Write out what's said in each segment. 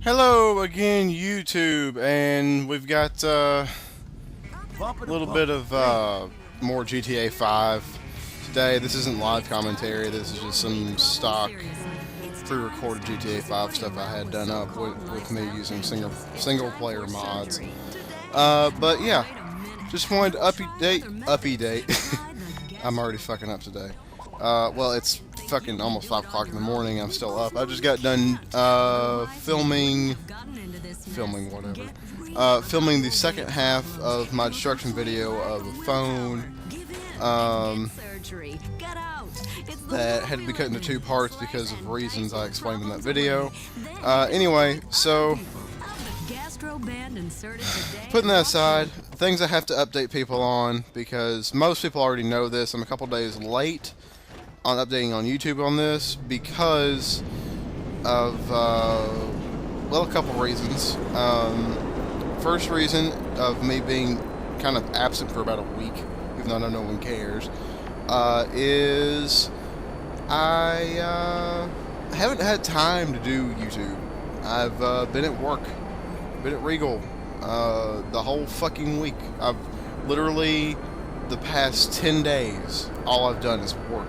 Hello again, YouTube, and we've got a little bit of more GTA 5 today. This isn't live commentary. This is just some stock pre-recorded GTA 5 stuff I had done up with me using single player mods. But yeah, just wanted to update. I'm already fucking up today. Well, it's fucking almost 5 o'clock in the morning. I'm still up. I just got done filming filming the second half of my destruction video of a phone that had to be cut into 2 parts because of reasons I explained in that video. Anyway, so putting that aside, things I have to update people on, because most people already know this. I'm a couple days late on updating on YouTube on this because of well, a couple reasons. First reason of me being kind of absent for about a week, even though I know no one cares, is I haven't had time to do YouTube. I've been at work, been at Regal the whole fucking week. I've literally, the past 10 days, all I've done is work.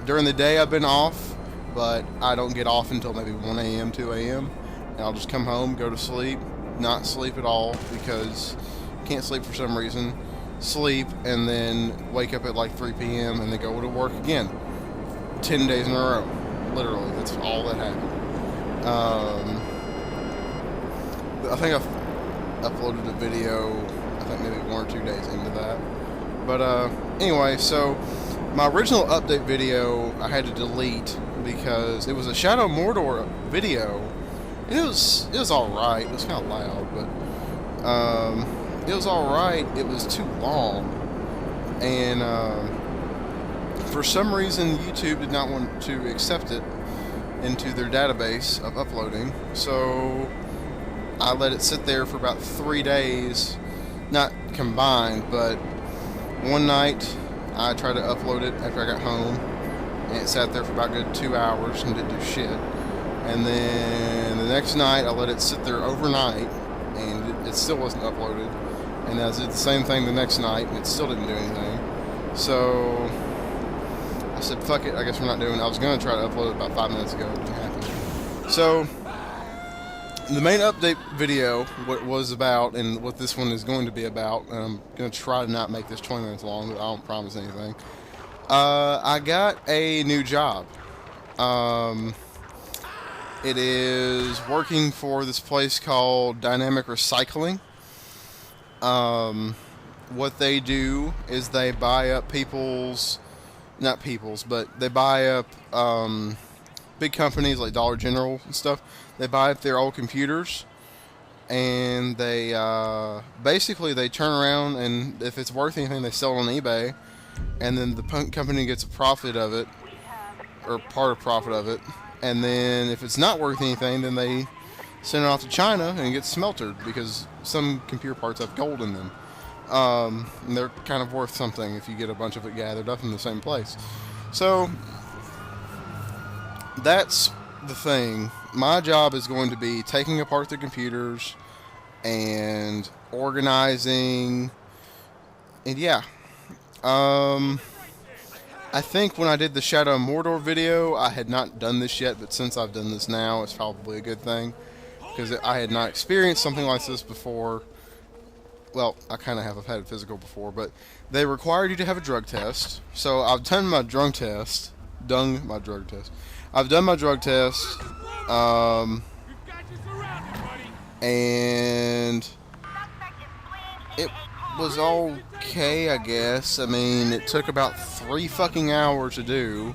During the day I've been off, but I don't get off until maybe 1 a.m., 2 a.m. And I'll just come home, go to sleep, not sleep at all because can't sleep for some reason, sleep, and then wake up at like 3 p.m. and then go to work again. 10 days in a row. Literally, that's all that happened. I think I've uploaded a video, I think maybe 1 or 2 days into that. But anyway, so my original update video I had to delete because it was a Shadow Mordor video. It was alright. It was kind of loud, but it was alright. It was too long, and for some reason YouTube did not want to accept it into their database of uploading, so I let it sit there for about 3 days, not combined, but one night I tried to upload it after I got home, and it sat there for about a good 2 hours and didn't do shit. And then the next night I let it sit there overnight, and it still wasn't uploaded. And I did the same thing the next night, and it still didn't do anything. So I said, fuck it, I guess we're not doing it. I was going to try to upload it about 5 minutes ago. It didn't happen. So the main update video, what it was about, and what this one is going to be about, and I'm going to try to not make this 20 minutes long, but I don't promise anything. I got a new job. It is working for this place called Dynamic Recycling. What they do is they buy up but they buy up big companies like Dollar General and stuff. They buy up their old computers, and they basically they turn around, and if it's worth anything, they sell it on eBay, and then the company gets a profit of it, or part of profit of it, and then if it's not worth anything, then they send it off to China and it gets smeltered, because some computer parts have gold in them. And they're kind of worth something if you get a bunch of it gathered up in the same place. So that's the thing. My job is going to be taking apart the computers and organizing, and yeah. I think when I did the Shadow Mordor video, I had not done this yet, but since I've done this now, it's probably a good thing, because I had not experienced something like this before. Well, I kind of have. I've had a physical before, but they required you to have a drug test. So I've done my drug test. I've done my drug test. And it was okay, I guess. I mean, it took about 3 fucking hours to do.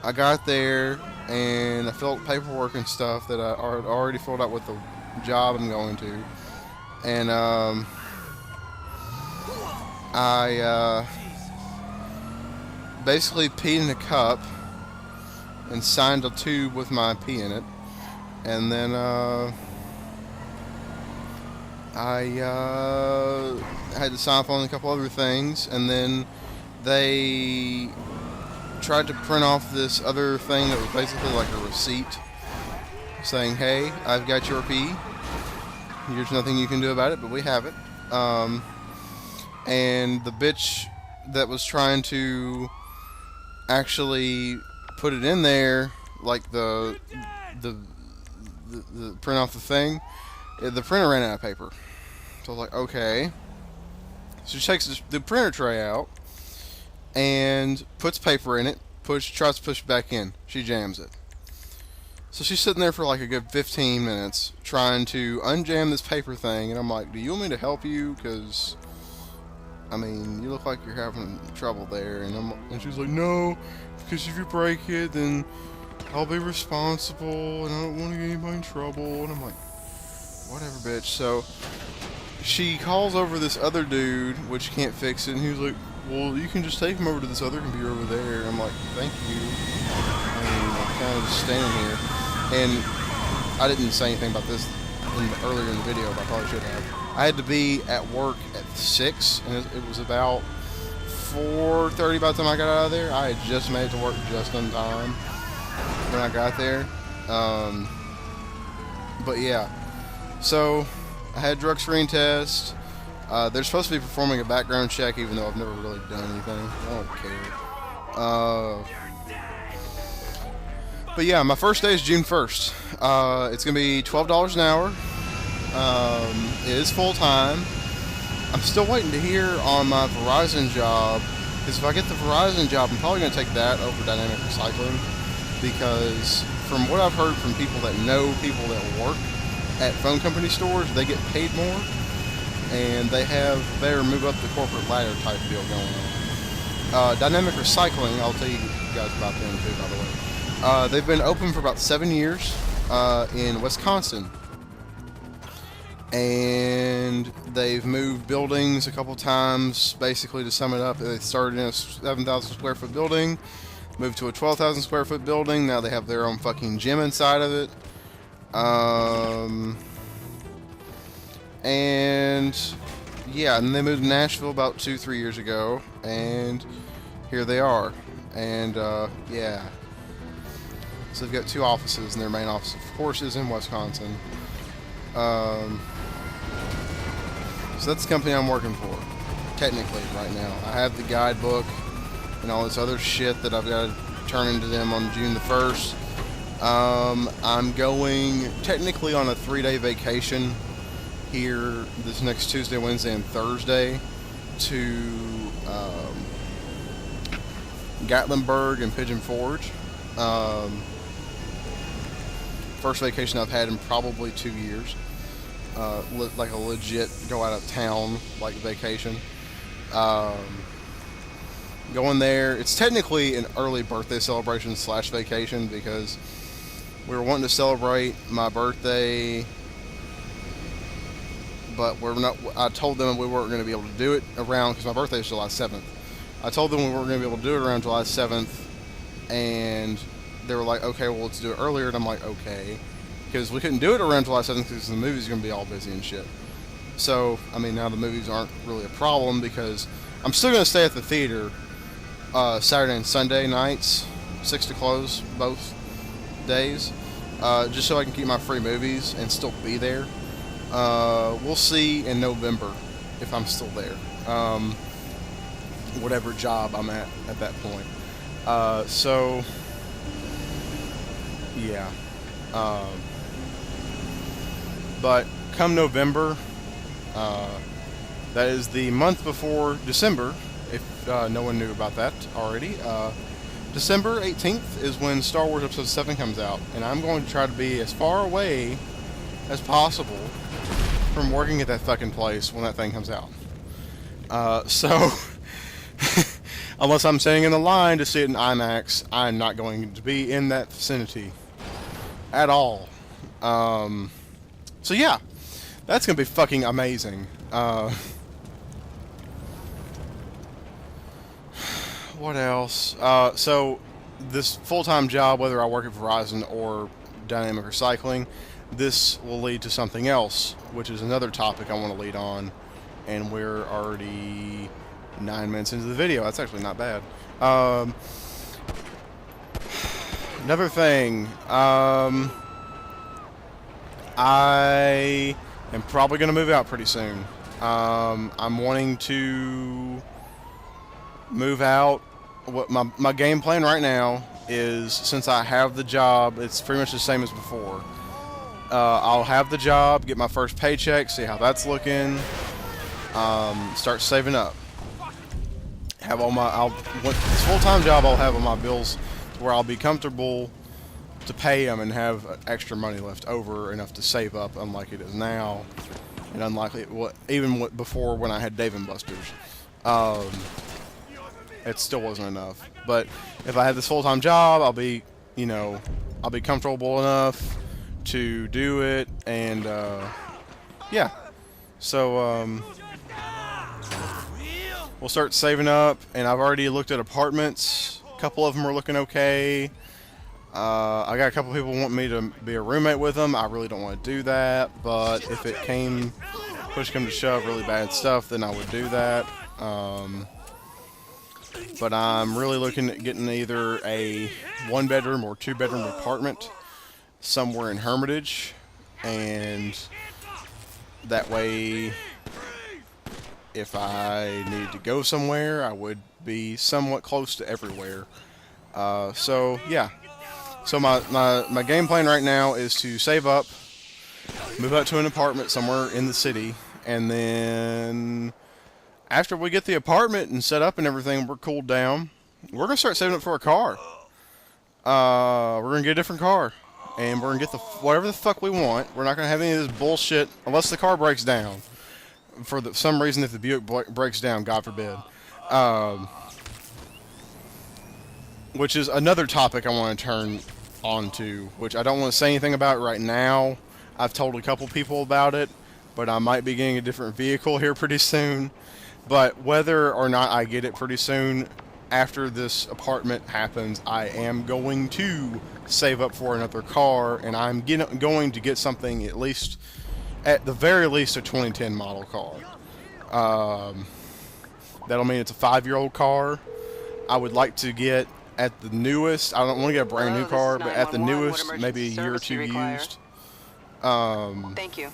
I got there, and I filled paperwork and stuff that I had already filled out with the job I'm going to. And, I basically peed in a cup and signed a tube with my pee in it, and then I had to sign off on a couple other things, and then they tried to print off this other thing that was basically like a receipt saying, hey, I've got your pee. There's nothing you can do about it, but we have it. And the bitch that was trying to actually put it in there, like the print off the thing, the printer ran out of paper. So I was like, okay. So she takes the printer tray out and puts paper in it, tries to push it back in. She jams it. So she's sitting there for like a good 15 minutes trying to unjam this paper thing, and I'm like, do you want me to help you? Because, I mean, you look like you're having trouble there. And she's like, no, because if you break it, then I'll be responsible, and I don't want to get anybody in trouble. And I'm like, whatever, bitch. So she calls over this other dude, which can't fix it, and he's like, well, you can just take him over to this other computer over there. I'm like, thank you. I mean, I'm kind of just standing here. And I didn't say anything about this earlier in the video, but I probably should have. I had to be at work at 6, and it was about 4:30 by the time I got out of there. I had just made it to work just in time when I got there. But yeah, so I had drug screen test. They're supposed to be performing a background check, even though I've never really done anything. I don't care. But yeah, my first day is June 1st. It's going to be $12 an hour. It is full-time. I'm still waiting to hear on my Verizon job, because if I get the Verizon job, I'm probably going to take that over dynamic recycling, because from what I've heard from people that know people that work at phone company stores, they get paid more, and they have better move up the corporate ladder type deal going on. Dynamic recycling, I'll tell you guys about them too, by the way. They've been open for about 7 years in Wisconsin. And they've moved buildings a couple times. Basically, to sum it up, they started in a 7,000 square foot building, moved to a 12,000 square foot building. Now they have their own fucking gym inside of it. And yeah, and they moved to Nashville about 2-3 years ago, and here they are. And yeah, so they've got 2 offices, and their main office, of course, is in Wisconsin. So that's the company I'm working for, technically, right now. I have the guidebook and all this other shit that I've got to turn into them on June the 1st. I'm going technically on a 3-day vacation here this next Tuesday, Wednesday, and Thursday to Gatlinburg and Pigeon Forge. First vacation I've had in probably 2 years. Like a legit go out of town like vacation. Going there, it's technically an early birthday celebration / vacation, because we were wanting to celebrate my birthday, but we're not. I told them we weren't going to be able to do it around, because my birthday is July 7th. I told them we weren't going to be able to do it around July 7th, and they were like, okay, well, let's do it earlier. And I'm like, okay. Because we couldn't do it around July 7th because the movies are going to be all busy and shit. So, I mean, now the movies aren't really a problem, because I'm still going to stay at the theater Saturday and Sunday nights, 6 to close, both days, just so I can keep my free movies and still be there. We'll see in November if I'm still there. Whatever job I'm at that point. So, yeah. But come November, that is the month before December, if no one knew about that already. December 18th is when Star Wars Episode 7 comes out, and I'm going to try to be as far away as possible from working at that fucking place when that thing comes out. So, unless I'm standing in the line to see it in IMAX, I'm not going to be in that vicinity at all. So yeah, that's gonna be fucking amazing. What else? So this full-time job, whether I work at Verizon or Dynamic Recycling, this will lead to something else, which is another topic I want to lead on, and we're already 9 minutes into the video. That's actually not bad. Another thing, I am probably going to move out pretty soon. I'm wanting to move out. What my game plan right now is, since I have the job, it's pretty much the same as before. I'll have the job, get my first paycheck, see how that's looking, start saving up. Have all my, this full-time job, I'll have all my bills to where I'll be comfortable to pay them and have extra money left over, enough to save up, unlike it is now, and unlike even before when I had Dave & Buster's. It still wasn't enough. But if I have this full-time job, I'll be, I'll be comfortable enough to do it, and yeah. So we'll start saving up, and I've already looked at apartments. A couple of them are looking okay. I got a couple people want me to be a roommate with them. I really don't want to do that, but if it push come to shove, really bad stuff, then I would do that. But I'm really looking at getting either a 1-bedroom or 2-bedroom apartment somewhere in Hermitage, and that way, if I needed to go somewhere, I would be somewhat close to everywhere. So yeah. So my game plan right now is to save up, move out to an apartment somewhere in the city, and then after we get the apartment and set up and everything, we're cooled down, we're going to start saving up for a car. We're going to get a different car, and we're going to get whatever the fuck we want. We're not going to have any of this bullshit unless the car breaks down. For some reason, if the Buick breaks down, God forbid. Which is another topic I want to turn on to, which I don't want to say anything about right now. I've told a couple people about it, but I might be getting a different vehicle here pretty soon. But whether or not I get it pretty soon, after this apartment happens, I am going to save up for another car, and I'm going to get something at the very least, a 2010 model car. That'll mean it's a 5-year-old car. I would like to get at the newest. I don't want to get a brand new car, but at the newest, maybe a year or two used. Thank you.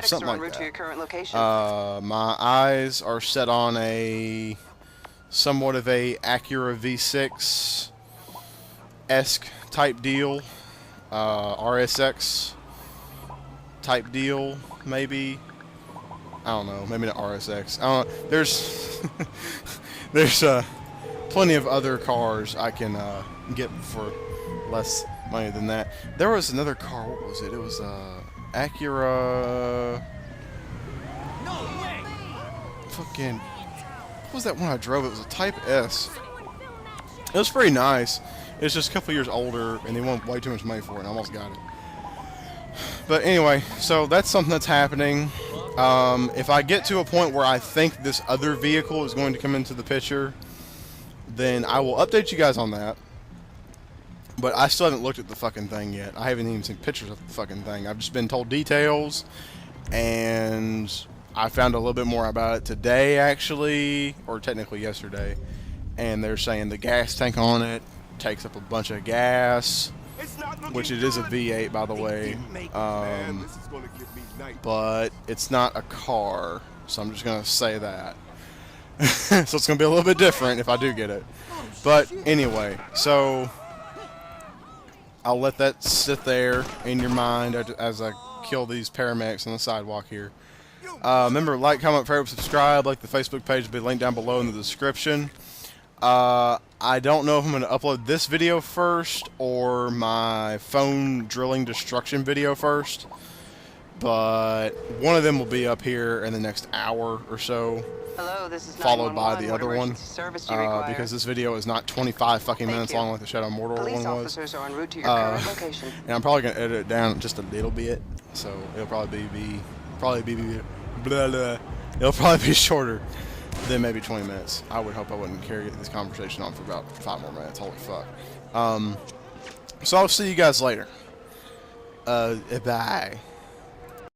Something like that. To your current location. My eyes are set on a somewhat of a Acura V6-esque type deal, RSX type deal, maybe. I don't know, maybe not RSX. I don't know. There's plenty of other cars I can get for less money than that. There was another car. What was it? It was Acura. No way. Fucking. What was that one I drove? It was a Type S. It was pretty nice. It's just a couple years older, and they want way too much money for it, and I almost got it. But anyway, so that's something that's happening. If I get to a point where I think this other vehicle is going to come into the picture, then I will update you guys on that. But I still haven't looked at the fucking thing yet. I haven't even seen pictures of the fucking thing. I've just been told details, and I found a little bit more about it today, actually, or technically yesterday. And they're saying the gas tank on it takes up a bunch of gas, which it is a V8, by the way. But it's not a car, so I'm just going to say that. So it's going to be a little bit different if I do get it. But anyway, so I'll let that sit there in your mind as I kill these paramedics on the sidewalk here. Remember, like, comment, favorite, subscribe. Like the Facebook page will be linked down below in the description. I don't know if I'm going to upload this video first or my phone drilling destruction video first, but one of them will be up here in the next hour or so. Hello, this is followed by the other one, because this video is not 25 fucking minutes long like the Shadow Mordor one was. Officers are en route to your current location. And I'm probably going to edit it down just a little bit, so it'll probably be blah, blah. It'll probably be shorter than maybe 20 minutes. I would hope I wouldn't carry this conversation on for about 5 more minutes. Holy fuck. So I'll see you guys later. Bye.